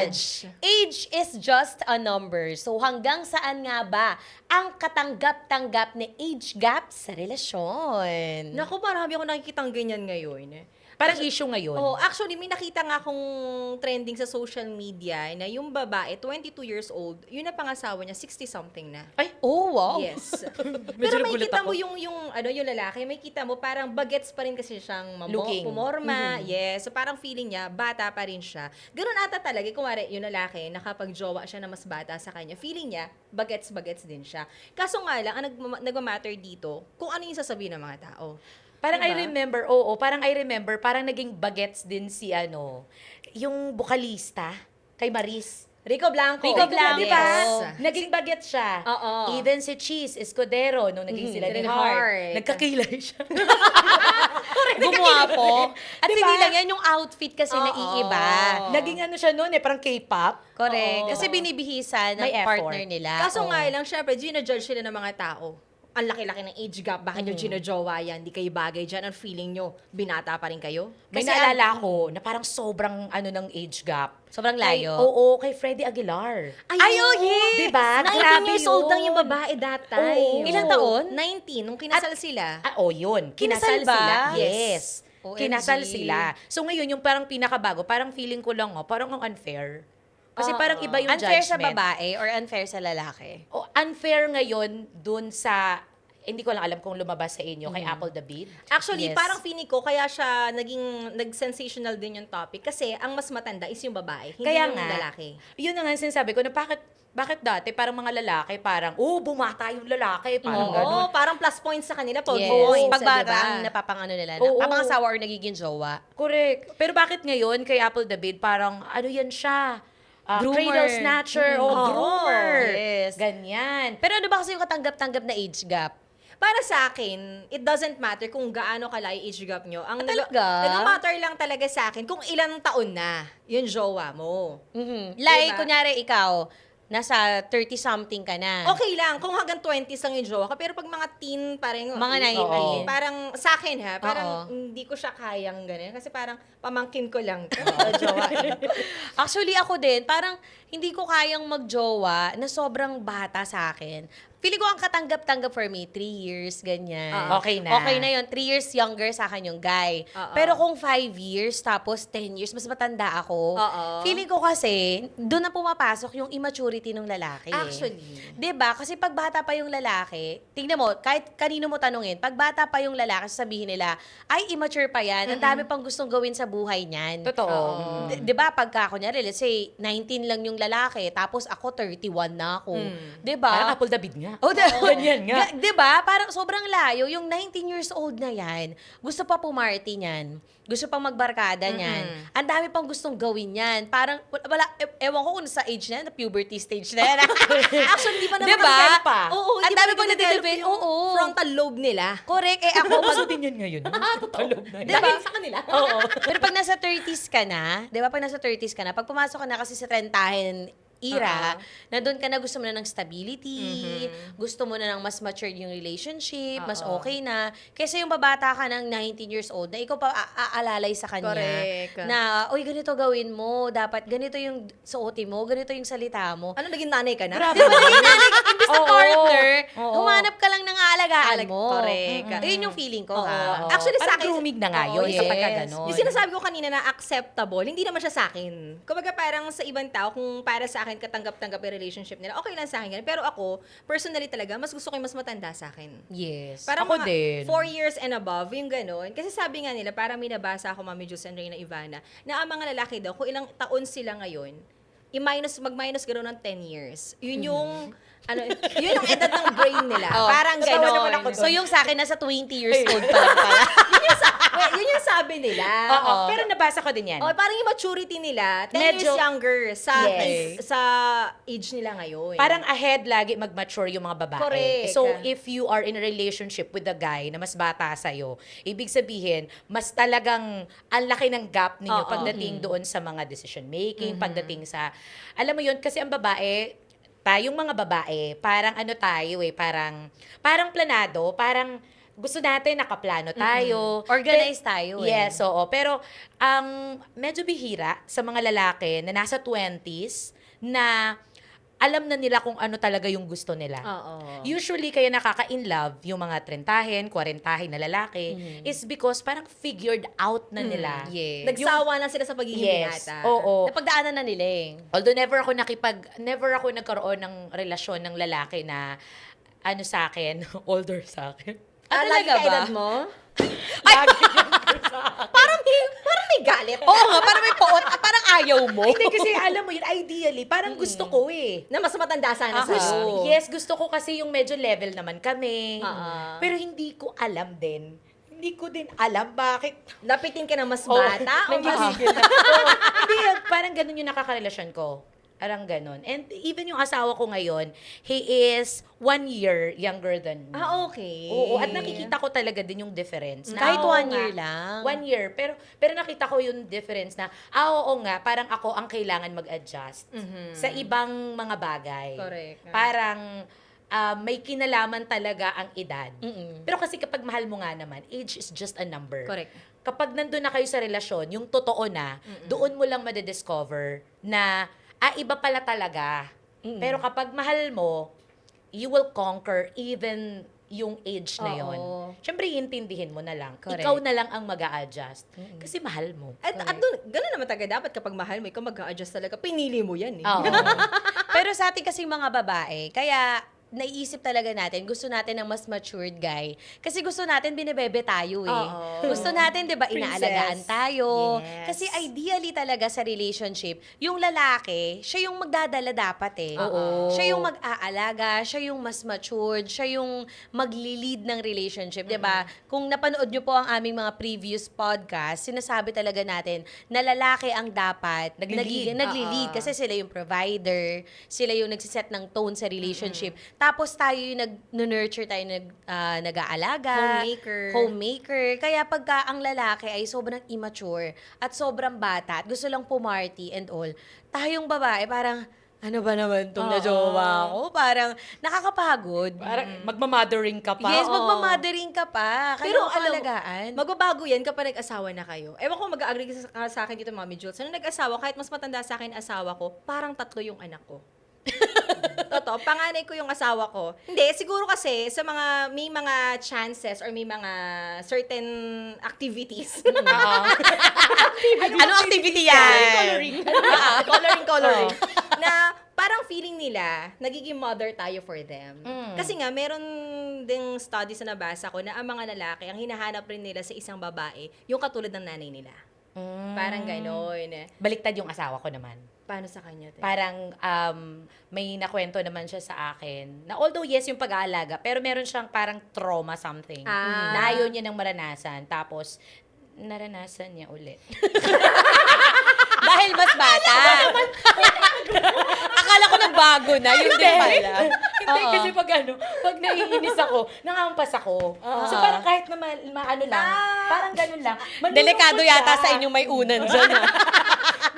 judge. Age is just a number. So hanggang saan nga ba ang katanggap-tanggap ni age gap sa relasyon? Naku, marami ako nakikitang ganyan ngayon. Parang issue ngayon. Oh, actually, may nakita nga akong trending sa social media na yung babae, 22 years old, yun na pangasawa niya, 60-something na. Ay, Oh, wow. Yes. Medyo Pero may nagulat kita ako. mo yung lalaki, may kita mo parang bagets pa rin kasi siyang Looking. pumorma. Yes. So parang feeling niya, bata pa rin siya. Ganun ata talaga, kumari yung lalaki, nakapag-jowa siya na mas bata sa kanya, feeling niya, bagets din siya. Kaso nga lang, ang nagmamatter dito, kung ano yung sasabihin ng mga tao. Parang Diba? I remember, parang naging bagets din si yung bukalista, kay Maris. Rico Blanco. Rico Blanco. Di ba? Yes. Naging bagets siya. Oo. Even si Cheese Escudero, nung naging sila ni Sila ni Heart, Heart. nagkakilay siya. Gumuwapo. At Diba? hindi lang yan, yung outfit kasi Oo. naiiba. Naging siya noon parang K-pop. Correct. Oo. Kasi binibihisan ng May effort. partner nila. Kaso Oo. nga lang, syempre, ginajudge sila ng mga tao. Ang laki-laki ng age gap. Bakit yung ginajowa yan? Di kayo bagay dyan. Ang feeling nyo, binata pa rin kayo? May Kasi naalala ko na parang sobrang ng age gap. Sobrang layo. Oo, kay Freddie Aguilar. Ay, oh, yes! Diba? 19 Grabe years old yun. lang yung babae that time. Oo. Ilang taon? 19, nung kinasal sila. Yun. Kinasal Kinasal ba? sila. Yes. Yes. OMG. Kinasal sila. So ngayon, yung parang pinakabago, parang feeling ko lang, parang ang unfair. Kasi parang iba yung Unfair judgment. sa babae or unfair sa lalaki? Unfair ngayon dun sa, hindi ko lang alam kung lumabas sa inyo, kay Apple the Bid. Actually, Yes. parang feeling ko, kaya siya nag-sensational din yung topic. Kasi ang mas matanda is yung babae, hindi Kaya yung nga, lalaki. Yun na nga yung sinasabi ko, na bakit dati parang mga lalaki, parang, bumata yung lalaki, parang Oo, ganun. parang plus points sa kanila, pogi Yes. points. Pagbata diba? ang napapangano nila. Oo. Napapangasawa or nagiging jowa. Correct. Pero bakit ngayon, kay Apple the Bid, parang, yan siya? Groomer. Cradle snatcher, Oo. groomer. Yes. Ganyan. Pero ano ba kasi yung katanggap-tanggap na age gap? Para sa akin, it doesn't matter kung gaano kalaki age gap nyo. Ang Talaga? nag-matter lang talaga sa akin kung ilang taon na yung jowa mo. Like, Diba? kunyari ikaw, nasa 30-something ka na. Okay lang, kung hanggang 20s lang yung jowa ka, pero pag mga teen pa rin, Mga 19. parang sa akin parang Oo. hindi ko siya kayang ganun. Kasi parang pamangkin ko lang to, jowa. Actually, ako din, parang hindi ko kayang magjowa na sobrang bata sa akin. Feeling ko ang katanggap-tanggap for me, 3 years, ganyan. Okay na. Okay na yun. 3 years younger sa akin yung guy. Oo. Pero kung 5 years, tapos 10 years, mas matanda ako. Oo. Feeling ko kasi, doon na pumapasok yung immaturity ng lalaki. Actually. 'Di ba? Kasi pag bata pa yung lalaki, tingnan mo, kahit kanino mo tanungin, pag bata pa yung lalaki, sabihin nila, ay, immature pa yan. Ang dami pang gustong gawin sa buhay niyan. Totoo. Di ba, pagka, kunyari, let's say, 19 lang yung lalaki, tapos ako 31 na ako. Di ba? Parang Apple the Bid nga. Oh, ganyan nga. Di ba? Parang sobrang layo. Yung 19 years old na yan, gusto pa pumarty niyan. Gusto pang magbarkada niyan. Ang dami pang gustong gawin yan. Parang, ewan ko kung sa age na yan, na puberty stage na yan. Actually, di pa naman Diba? nag-develop pa. Oo, Ang di pa dami pang nag-develop nade-develop. yung Oo. frontal lobe nila. Correct. Ako, Uso din yan ngayon. Totoo. Diba? Sa kanila. Oo. Pero pag nasa 30s ka na, di ba, pag nasa 30s ka na, pag pumasok ka na kasi sa trentahin era, na doon ka na gusto mo na ng stability, gusto mo na ng mas matured yung relationship, mas okay na. Kaysa yung babata ka ng 19 years old, na ikaw pa aalalay sa kanya. Correct. Na, oy, ganito gawin mo, dapat ganito yung suotin mo, ganito yung salita mo. Ano, naging nanay ka na? Grabe. Di ba, imbis na Oo. partner, Oo. humanap ka lang ng aalagaan mo. Correct. Yun yung feeling ko, Oo. ha? Actually, sa Parang akin- grooming na nga yun, Oo, kapag ka yes. ganon. Yung sinasabi ko kanina na acceptable, hindi naman siya sa akin. Kumbaga parang sa ibang tao, kung para sa akin katanggap-tanggap yung relationship nila, okay lang sa akin ganun. Pero ako, personally talaga, mas gusto ko yung mas matanda sa akin. Yes. Parang Ako mga din. 4 years and above, yung gano'n. Kasi sabi nga nila, parang may nabasa ako, Mami Jus and Reyna Ivana, na ang mga lalaki daw, kung ilang taon sila ngayon, mag-minus gano'n ng 10 years. Yun yung, yun yung edad ng brain nila. Oh, Parang natawa naman gano'n. ako So, yung sa akin, nasa 20 years old pa lang pala. Yun yung sabi nila. Oo. Pero nabasa ko din yan. Oh, parang yung maturity nila, 10 years Medyo- younger sa Yes. sa age nila ngayon. Parang ahead lagi mag-mature yung mga babae. Correct. So, if you are in a relationship with a guy na mas bata sa'yo, ibig sabihin, mas talagang ang laki ng gap ninyo Oo. pagdating doon sa mga decision making, pagdating sa, alam mo yun, kasi ang babae, tayong mga babae, parang ano tayo parang planado, parang gusto natin nakaplano tayo. Organized tayo eh. Yes, oo. Pero ang medyo bihira sa mga lalaki na nasa 20s na alam na nila kung ano talaga yung gusto nila. Oo. Usually, kaya nakaka-in love yung mga 30, 40 na lalaki is because parang figured out na nila. Yes. Nagsawa na sila sa pagiging Yes, binata. oo. Napagdaanan na nila eh. Although never ako nagkaroon ng relasyon ng lalaki na ano sa akin, older sa akin. Lagi talaga ka ba? edad mo? Lagi younger sa akin. Parang may galit. Oo nga, parang may poot, parang ayaw mo. Hindi kasi alam mo yun, ideally, parang gusto ko eh. Na mas matanda sana Aha. sa'yo. Yes, gusto ko kasi yung medyo level naman kami. Pero hindi ko alam din. Hindi ko din alam bakit. Lapitin ka na mas Oh, bata o mas... nanggigigil na. Oo, hindi, parang ganun yung nakakarelasyon ko. Parang ganun. And even yung asawa ko ngayon, he is 1 year younger than me. Okay. Oo, at nakikita ko talaga din yung difference. Kahit Oo 1 nga, year lang. 1 year. Pero nakita ko yung difference na, oo nga, parang ako ang kailangan mag-adjust sa ibang mga bagay. Correct. Parang may kinalaman talaga ang edad. Mm-mm. Pero kasi kapag mahal mo nga naman, age is just a number. Correct. Kapag nandun na kayo sa relasyon, yung totoo na, doon mo lang madidiscover na, iba pala talaga. Pero kapag mahal mo, you will conquer even yung age na yon. Oo. Siyempre, iintindihin mo na lang. Correct. Ikaw na lang ang mag-a-adjust. Kasi mahal mo. At doon, gano'n naman talaga dapat kapag mahal mo, ikaw mag-a-adjust talaga. Pinili mo yan eh. Oo. Pero sa atin kasing mga babae, kaya naiisip talaga natin, gusto natin ng mas matured guy. Kasi gusto natin binebebe tayo eh. Oo. Gusto natin, di ba, inaalagaan Princess. tayo. Yes. Kasi ideally talaga sa relationship, yung lalaki, siya yung magdadala dapat eh. Oo. Siya yung mag-aalaga, siya yung mas matured, siya yung magli-lead ng relationship, di ba? Kung napanood nyo po ang aming mga previous podcast, sinasabi talaga natin na lalaki ang dapat Nagli-lead. nagli-lead kasi sila yung provider, sila yung nagsiset ng tone sa relationship. Tapos tayo yung nag-nurture tayo, nag-aalaga. Homemaker. Kaya pagka ang lalaki ay sobrang immature at sobrang bata at gusto lang pumarty and all, tayong babae parang, ano ba naman itong najowa ko? Parang nakakapagod. Parang magmamathering ka pa. Yes, magmamathering ka pa. Pero Pero alam mo, alagaan. magbabago yan kapag nag-asawa na kayo. Ewan ko mag-agree sa akin dito, Mami Jules. Nung nag-asawa, kahit mas matanda sa akin asawa ko, parang 3 yung anak ko. Totoo, panganay ko yung asawa ko. Hindi, siguro kasi sa may mga chances or may mga certain activities. Anong activity yan? Coloring. Na parang feeling nila, nagiging mother tayo for them. Kasi nga, meron ding studies na nabasa ko na ang mga lalaki, ang hinahanap rin nila sa isang babae, yung katulad ng nanay nila. Parang ganon. Baliktad yung asawa ko naman. Paano sa kanya? Te? Parang may nakwento naman siya sa akin na although yes yung pag-aalaga, pero meron siyang parang trauma something na ayaw niya nang maranasan. Tapos, naranasan niya ulit. Dahil mas bata. Akala ko nagbago na. Yun din pala. Hindi, kasi pag naiinis ako, nangampas ako. So parang kahit na maano lang, parang ganun lang. Malulungkot Delikado yata siya. sa inyong may unan dyan.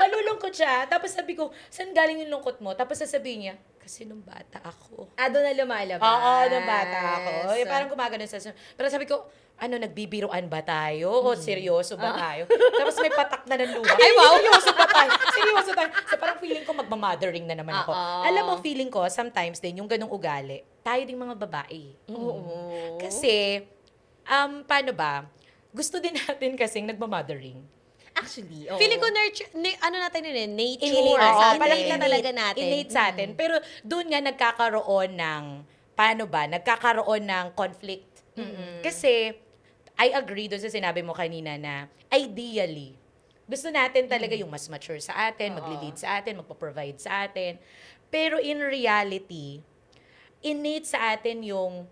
Malulungkot siya. Tapos sabi ko, saan galing yung lungkot mo? Tapos sasabihin niya, kasi nung bata ako. Doon na lumalabas. Oo, nung bata ako. Parang gumagano sa... Pero sabi ko, nagbibiruan ba tayo? O seryoso ba tayo? Tapos may patak na ng luha. Ay, wow! Seryoso ba tayo? Seryoso tayo. So parang feeling ko magmamothering na naman ako. Alam mo, feeling ko, sometimes din, yung ganong ugali, tayo ding mga babae. Oo. Kasi, paano ba? Gusto din natin kasing nagmamothering. Actually, oo. Feeling ko ano natin yun eh, nature. Innate, sa atin. parang na talaga natin. Innate sa atin. Pero doon nga nagkakaroon ng, paano ba? Nagkakaroon ng conflict. Kasi, I agree doon sa sinabi mo kanina na ideally, gusto natin talaga yung mas mature sa atin, magli-lead sa atin, magpo-provide sa atin. Pero in reality, innate sa atin yung,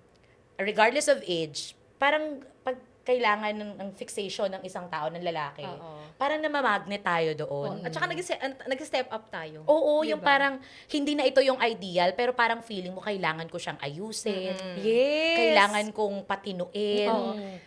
regardless of age, parang pag kailangan ng fixation ng isang tao, ng lalaki, parang namamagnet tayo doon. At saka nag-step up tayo. Oo, Diba? yung parang hindi na ito yung ideal, pero parang feeling mo kailangan ko siyang ayusin. Yes. Kailangan kong patinuin.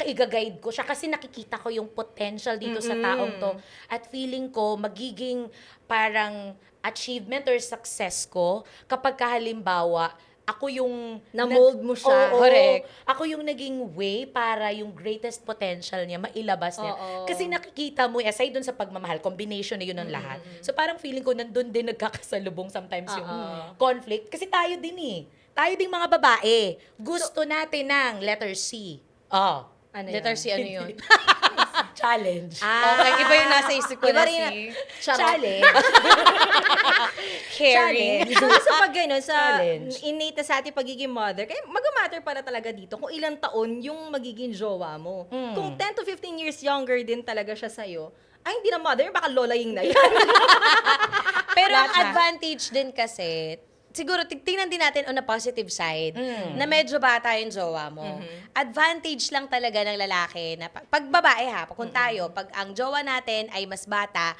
I-guide ko siya kasi nakikita ko yung potential dito sa taong to. At feeling ko magiging parang achievement or success ko kapag halimbawa ako yung Na-mold mo siya. Oo, Correct. ako yung naging way para yung greatest potential niya mailabas niya. Oo. Kasi nakikita mo, aside dun sa pagmamahal, combination na yun ng lahat. So parang feeling ko nandun din nagkakasalubong sometimes yung conflict. Kasi tayo din eh. Tayo din mga babae. Gusto natin ng letter C. Oh. Ano Letter yun? C, ano yun? Challenge. Okay, iba yung nasa isip ko Iba na rin si Charot. Challenge. caring. Challenge. So, sa pag gano'n, sa Challenge. innate na sa ating pagiging mother, kaya mag-matter pala talaga dito kung ilang taon yung magiging jowa mo. Kung 10 to 15 years younger din talaga siya sa'yo, ay hindi na mother, baka lolaying na yan. Pero ang Lahat na. advantage din kasi, siguro tingnan din natin on a positive side, na medyo bata yung jowa mo. Advantage lang talaga ng lalaki na pag babae ha, kung tayo, pag ang jowa natin ay mas bata,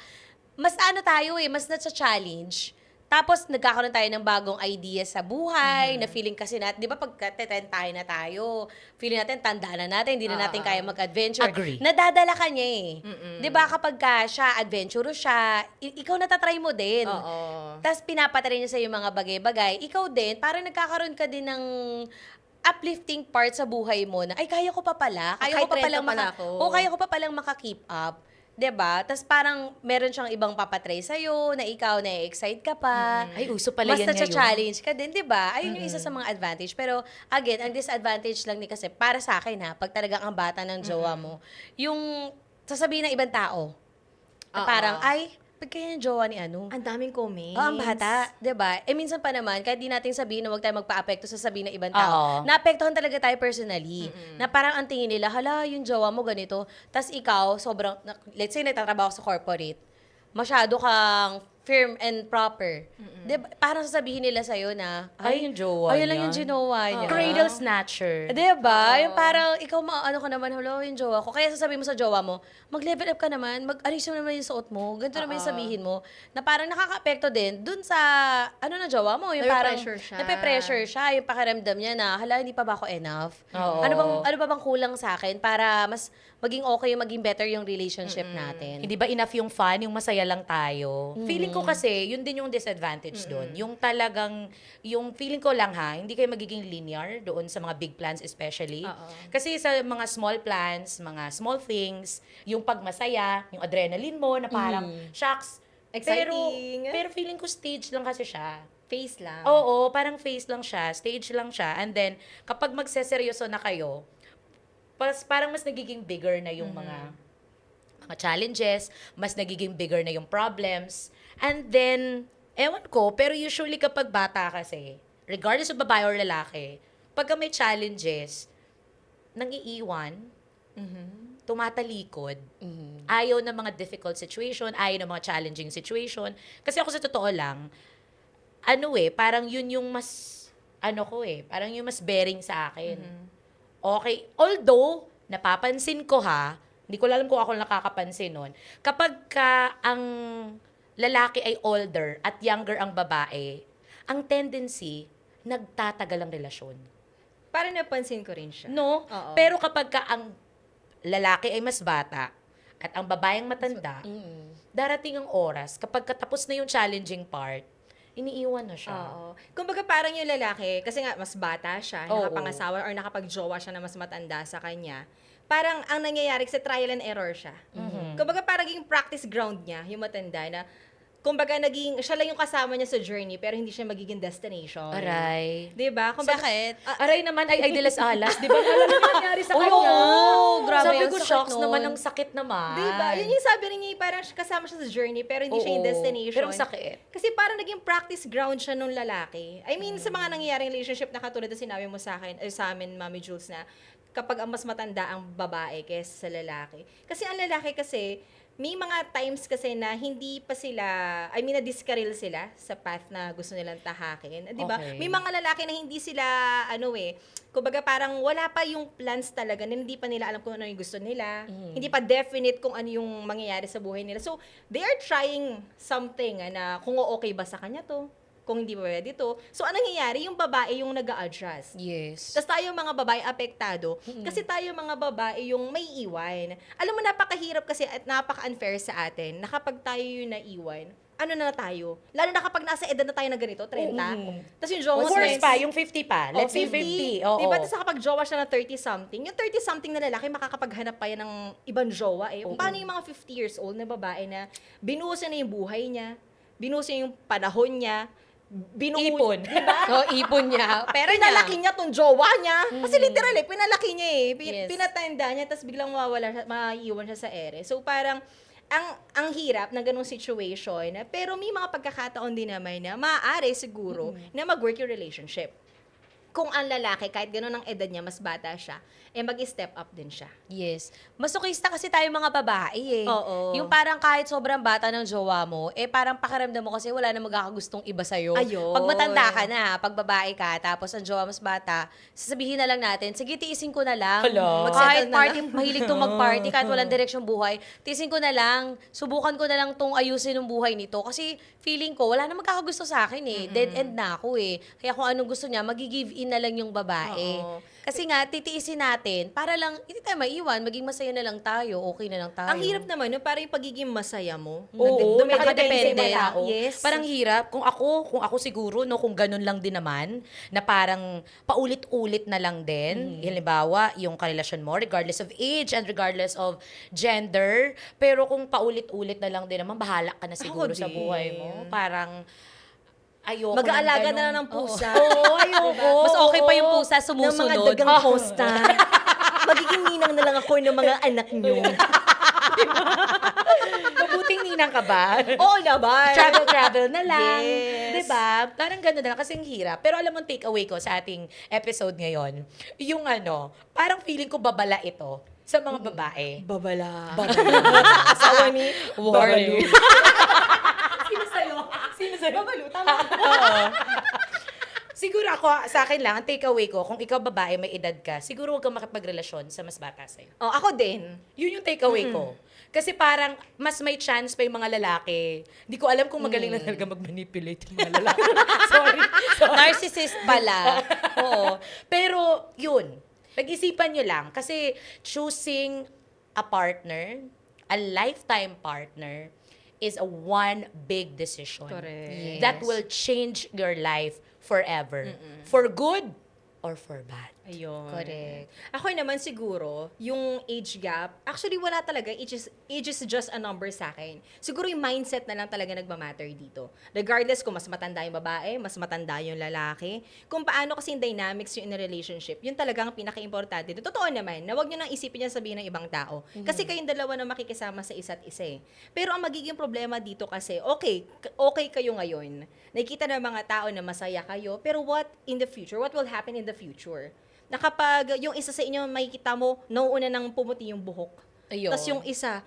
mas ano tayo mas challenge. Tapos nagkakaroon tayo ng bagong idea sa buhay, na feeling kasi natin, di ba pag tayo na tayo, feeling natin tanda na natin, hindi na natin kaya mag-adventure. Agree. Nadadala ka niya eh. Di ba kapag ka siya, adventurous siya, ikaw natatry mo din. Oo. Tapos pinapatry niya sa yung mga bagay-bagay. Ikaw din, parang nagkakaroon ka din ng uplifting part sa buhay mo na, ay, kaya ko pa pala. Kaya Kahit ko pa palang renta pala ako. kaya ko pa palang maka-keep up. 'Di ba? Tapos parang meron siyang ibang papatry sa'yo, na ikaw na-excite ka pa. Ay, uso pala Mas yan ngayon. challenge ka din, 'di ba? Ayun yung isa sa mga advantage. Pero again, ang disadvantage lang ni kasi para sa akin pag talagang ang bata ng jowa mo, yung sasabihin ng ibang tao, na parang, ay, pag kaya yung jowa ni ano? Ang daming comments. Oh, ang bata, 'di ba? Minsan pa naman, kahit di natin sabihin na huwag tayo magpa-apekto sa sabihin ng ibang tao, Oo. naapektuhan talaga tayo personally. Na parang ang tingin nila, hala, yung jowa mo ganito. Tapos ikaw, sobrang, let's say, nagtatrabaho sa corporate, masyado kang firm and proper. 'Di ba? Parang sasabihin nila sa'yo na, Ay, yung jowa ayun lang niya. yung ginawa niya. Cradle snatcher. 'Di ba? Yung parang ikaw ano ka naman, hello, yung jowa ko. Kaya sasabihin mo sa jowa mo, mag-level up ka naman, mag-alis mo naman yung suot mo, ganito naman yung sabihin mo. Na parang nakaka-apekto din dun sa, ano na jowa mo, yung parang, Nape-pressure siya. nape-pressure siya, yung pakiramdam niya na, hala, hindi pa ba ako enough? Oo. Ano ba bang kulang sa akin para mas maging okay, maging better yung relationship natin? Hindi ba enough yung fun, yung masaya lang tayo? Feeling ko kasi, yun din yung disadvantage doon. Yung talagang, yung feeling ko lang hindi kayo magiging linear doon sa mga big plans especially. Kasi sa mga small plans, mga small things, yung pagmasaya, yung adrenaline mo na parang, shocks, Exciting. Pero feeling ko stage lang kasi siya. Face lang. Oo, parang face lang siya, stage lang siya. And then, kapag magseseryoso na kayo, parang mas nagiging bigger na yung mga challenges, mas nagiging bigger na yung problems. And then, ewan ko, pero usually kapag bata kasi, regardless of babae or lalaki, pagka may challenges, nangiiwan, tumatalikod, ayaw ng mga difficult situation, ayaw ng mga challenging situation. Kasi ako sa totoo lang, parang yun yung mas, parang yung mas bearing sa akin. Okay, although, napapansin ko hindi ko alam kung ako nakakapansin nun, kapag ka ang lalaki ay older at younger ang babae, ang tendency, nagtatagal ang relasyon. Parang napansin ko rin siya. No? Oo. Pero kapag ka ang lalaki ay mas bata at ang babaeng matanda, darating ang oras, kapag katapos na yung challenging part, iniiwan na siya. Oo. Kumbaga parang yung lalaki, kasi nga mas bata siya, Oo. nakapangasawa or nakapagjowa siya na mas matanda sa kanya, parang ang nangyayari sa trial and error siya. Kumbaga parang yung practice ground niya, yung matanda na, kumbaga siya lang yung kasama niya sa journey pero hindi siya magiging destination. Aray. Diba? Kumbaga, Sakit. Aray naman ay de las alas. Di ba? Ano naman nangyari sa Oo, kanya? grabe Sabi yun, ko, sakit shocks nun. naman, ang sakit naman. diba? Yun yung sabi rin niya, parang kasama siya sa journey pero hindi siya yung Oo, destination. pero ang sakit. Kasi parang naging practice ground siya nung lalaki. I mean, sa mga nangyayaring relationship na katulad na sinabi mo sa akin, sa amin, Mami Jules, na kapag ang mas matanda ang babae kaysa sa lalaki. Kasi ang lalaki kasi, may mga times kasi na hindi pa sila, na-discarril sila sa path na gusto nilang tahakin. Di ba? Okay. May mga lalaki na hindi sila, kumbaga parang wala pa yung plans talaga, na hindi pa nila alam kung ano yung gusto nila. Hindi pa definite kung ano yung mangyayari sa buhay nila. So, they are trying something na kung okay ba sa kanya to, kung hindi ba pwede to. So, anong nangyayari? Yung babae yung nag-a-adjust. Yes. Tapos tayo mga babae apektado kasi tayo mga babae yung may iwan. Alam mo, napakahirap kasi at napaka-unfair sa atin na kapag tayo yung naiwan, ano na tayo? Lalo na kapag nasa edad na tayo na ganito, 30. Tapos yung jowa Of mo, course pa, yung 50 pa. Let's say 50. Oo. Diba? Tapos kapag jowa siya na 30-something, yung 30-something na lalaki, makakapaghanap pa yan ng ibang jowa eh. Paano yung mga 50 years old na babae na binuhos niya na yung buhay niya, binuhos niya yung panahon niya, Ipon. Diba? Ipon niya. Pero Pinalaki niya tong jowa niya. Kasi literally, pinalaki niya eh. Yes. Pinatanda niya, tapos biglang maiiwan siya sa ere. So parang, ang hirap ng ganung situation, pero may mga pagkakataon din naman na maaari siguro na mag-work yung relationship. Kung ang lalaki, kahit gano'n ang edad niya, mas bata siya, mag-step up din siya. Yes. Masokista kasi tayo mga babae eh. Oo. Yung parang kahit sobrang bata ng jowa mo, parang pakiramdam mo kasi wala na magkakagustong iba sa'yo. Ayun. Pag matanda ka na, pag babae ka, tapos ang jowa mas bata, sasabihin na lang natin, sige, tiisin ko na lang. Hala. Kahit Mag-settle na party, mahilig tong mag-party, kahit walang direksyong buhay, tiisin ko na lang, subukan ko na lang tong ayusin ng buhay nito. Kasi feeling ko, wala na magkakagusto sa akin eh. Dead end na ako eh. Kaya kung anong gusto niya, mag-give in na lang yung babae. Oo. Kasi nga, titiisin natin para lang, hindi tayo maiwan, maging masaya na lang tayo, okay na lang tayo. Ang hirap naman, no? Parang yung pagiging masaya mo. Oo, Nakadepende nakadepende sa tao. Yes. Parang hirap. Kung ako siguro, no, kung ganun lang din naman, na parang paulit-ulit na lang din. Halimbawa, yung karelasyon mo, regardless of age and regardless of gender. Pero kung paulit-ulit na lang din naman, bahala ka na siguro sa din. buhay mo. Parang, ayoko Mag-aalaga ng na lang ganun. ng pusa. Oo, ayoko. Mas okay pa yung pusa ng mga sumusunod. dagang costa. Magiging ninang na lang ako ng mga anak niyo. Mabuting ninang ka ba? Oo naman. Travel na lang. Yes. Diba? Parang gano'n na lang kasi ang hirap. Pero alam mo, take away ko sa ating episode ngayon, yung parang feeling ko babala ito sa mga babae. Babala. Asawa ni Warning. Sino sa'yo? Babalu, tama. Siguro ako, sa akin lang, ang take away ko, kung ikaw babae, may edad ka, siguro huwag kang makipagrelasyon sa mas bata sa'yo. Oh, ako din. Yun yung take away ko. Kasi parang, mas may chance pa yung mga lalaki. Hindi ko alam kung magaling na talaga mag-manipulate yung mga lalaki. sorry. Narcissist pala. Oo. Pero, yun. Pag-isipan nyo lang. Kasi, choosing a partner, a lifetime partner, is a one big decision. Correct. Yes. That will change your life forever. For good or for bad. Ayun. Correct. Ako naman siguro, yung age gap, actually wala talaga, age is just a number sa akin. Siguro yung mindset na lang talaga nagmamatter dito. Regardless kung mas matanda yung babae, mas matanda yung lalaki, kung paano kasi yung dynamics yung in a relationship, yun talagang pinaka-importante. Totoo naman, na huwag nyo nang isipin yan sabihin ng ibang tao. Kasi kayong dalawa na makikisama sa isa't isa eh. Pero ang magiging problema dito kasi, okay kayo ngayon. Nakikita ng mga tao na masaya kayo, pero what in the future? What will happen in the future? Na kapag yung isa sa inyo makikita mo, nauuna nang pumuti yung buhok. Ayun. Tapos yung isa,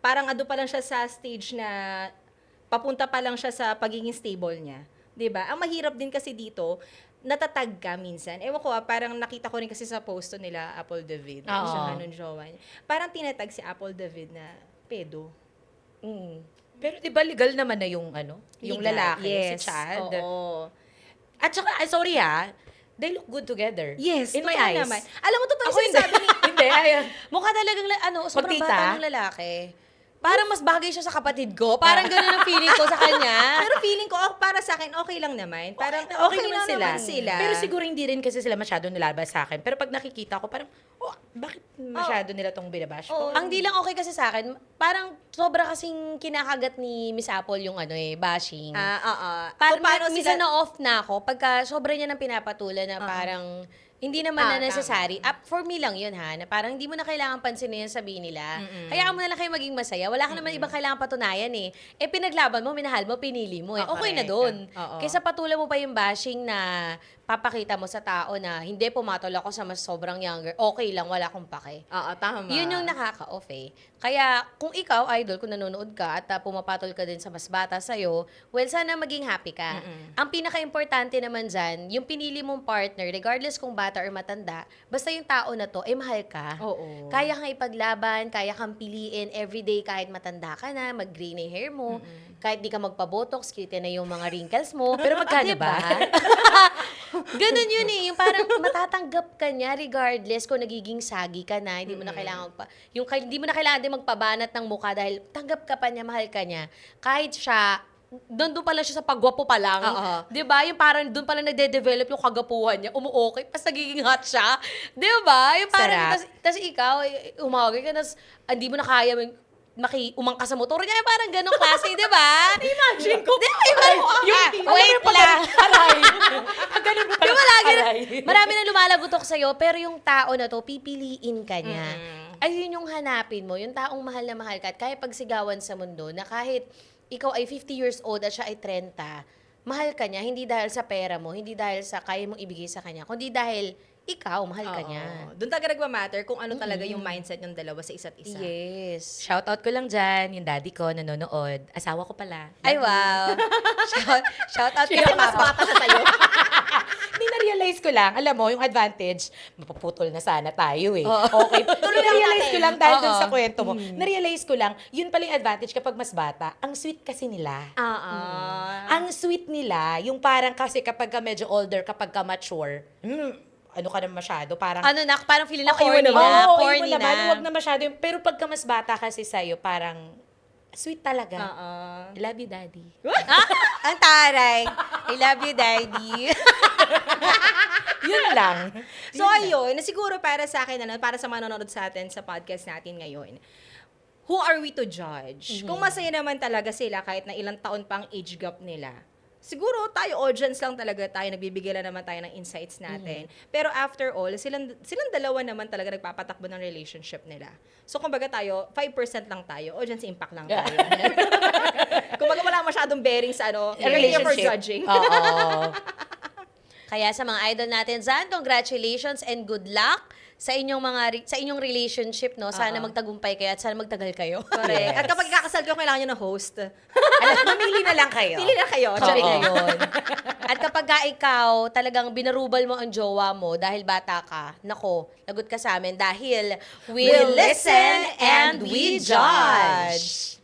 parang ado pa lang siya sa stage na papunta pa lang siya sa pagiging stable niya. 'Di ba? Ang mahirap din kasi dito, natatag ka minsan. Ewan ko parang nakita ko rin kasi sa posto nila, Apple David. Oo. Siya nung jowa niya. Parang tinatag si Apple David na pedo. Pero di ba legal naman na yung yung Legal. lalaki, Yes. si Chad? Oo. At saka, sorry they look good together. Yes, In my totoo eyes. naman. Alam mo, totoo Ako yung hindi. sinasabi ni... Hindi, ayan. Mukha talagang, sobrang Magtita? bata ng lalaki. Parang mas bagay siya sa kapatid ko. Parang ganun ang feeling ko sa kanya. Pero feeling ko, para sa akin, okay lang naman. Parang Okay naman lang sila. Pero siguro hindi rin kasi sila masyado nilabas sa akin. Pero pag nakikita ko, parang, bakit masyado nila tong binabash ko? Ang di lang okay kasi sa akin, parang sobra kasing kinakagat ni Miss Apple yung bashing. Kung Parang paano minsan sila... na-off na ako pagka sobra niya nang pinapatulan na parang hindi naman na Tama. necessary. For me lang yun ha, na parang hindi mo na kailangan pansinin yung sabihin nila. Hayaan mo na lang kayo maging masaya. Wala ka naman ibang kailangan patunayan eh. Pinaglaban mo, minahal mo, pinili mo eh. Okay na correct. dun. Oo. Kaysa patulan mo pa yung bashing na papakita mo sa tao na hindi, pumatol ako sa mas sobrang younger. Okay lang, wala akong pake. Oo, tama. Yun yung nakaka-off eh. Kaya kung ikaw, idol, kung nanonood ka at pumapatol ka din sa mas bata sa'yo, well, sana maging happy ka. Ang pinaka-importante naman dyan, yung pinili mong partner, regardless kung bata or matanda, basta yung tao na to, mahal ka. Oo. Kaya kang ipaglaban, kaya kang piliin everyday kahit matanda ka na, mag-gray na yung hair mo, kahit di ka magpa-botox, kita na yung mga wrinkles mo. Pero magkano Diba? ba? Ganun yun eh. Yung parang matatanggap ka niya regardless kung nagiging sagi ka na. Hindi mo na kailangan hindi mo na kailangan din magpabanat ng mukha dahil tanggap ka pa niya, mahal ka niya. Kahit siya doon pa lang siya sa pagwapo pa lang. Oo. 'Di ba? Yung parang doon pa lang nagde-develop yung kagapuhan niya, umuokay, pas nagiging hot siya. 'Di ba? Yung parang Sarap. tas ikaw umawag ka tas hindi mo na kaya umangka sa motor niya, parang ganong klase, 'di ba? Imagine ko. Di ba? Wait lang. Ganun mo Di ba pala, lagi aray. marami na lumalagotok sa'yo, pero yung tao na to, pipiliin ka niya. Ayun yung hanapin mo, yung taong mahal na mahal ka. At kaya pagsigawan sa mundo na kahit ikaw ay 50 years old at siya ay 30, mahal ka niya, hindi dahil sa pera mo, hindi dahil sa kaya mong ibigay sa kanya, kundi dahil ikaw, mahal ka niya. Doon talaga nagmamatter kung ano talaga yung mindset ng dalawa sa isa't isa. Yes. Shoutout ko lang dyan, yung daddy ko nanonood. Asawa ko pala. Ay, wow. Shout out Kasi mas bata siya sa'yo. Hindi, na-realize ko lang, alam mo, yung advantage, mapuputol na sana tayo eh. Oo. Okay. Tuloy lang Na-realize natin. ko lang dahil dun Oo. sa kwento mo. Na-realize ko lang, yun pala yung advantage kapag mas bata. Ang sweet kasi nila. Ang sweet nila, yung parang kasi kapag ka medyo older, kapag ka mature, ano ka naman masyado, parang... Ano na, parang feeling na Okay mo corny naman. na. Oo, Corny mo naman, na. huwag na masyado. Pero pagka mas bata kasi sa'yo, parang sweet talaga. I love you, daddy. Ang taray. I love you, daddy. Yun lang. So ayun, na siguro para sa akin, para sa manonood sa atin sa podcast natin ngayon, who are we to judge? Kung masaya naman talaga sila kahit na ilang taon pang age gap nila, siguro tayo, audience lang talaga tayo, nagbibigay lang naman tayo ng insights natin. Pero after all, silang dalawa naman talaga nagpapatakbo ng relationship nila. So kumbaga tayo, 5% lang tayo, audience impact lang tayo. Kumbaga wala masyadong bearing sa relationship for judging. Oo. Kaya sa mga idol natin dyan, congratulations and good luck sa inyong sa inyong relationship, no? Sana magtagumpay kayo at sana magtagal kayo. Correct. Yes. At kapag kakasal kayo, kailangan nyo ng host. Alam, mamili na lang kayo. Pili na kayo. Oo. Sorry na yun. At kapag ka ikaw, talagang binarubal mo ang jowa mo dahil bata ka, nako, lagot ka sa amin dahil we We'll listen and we judge.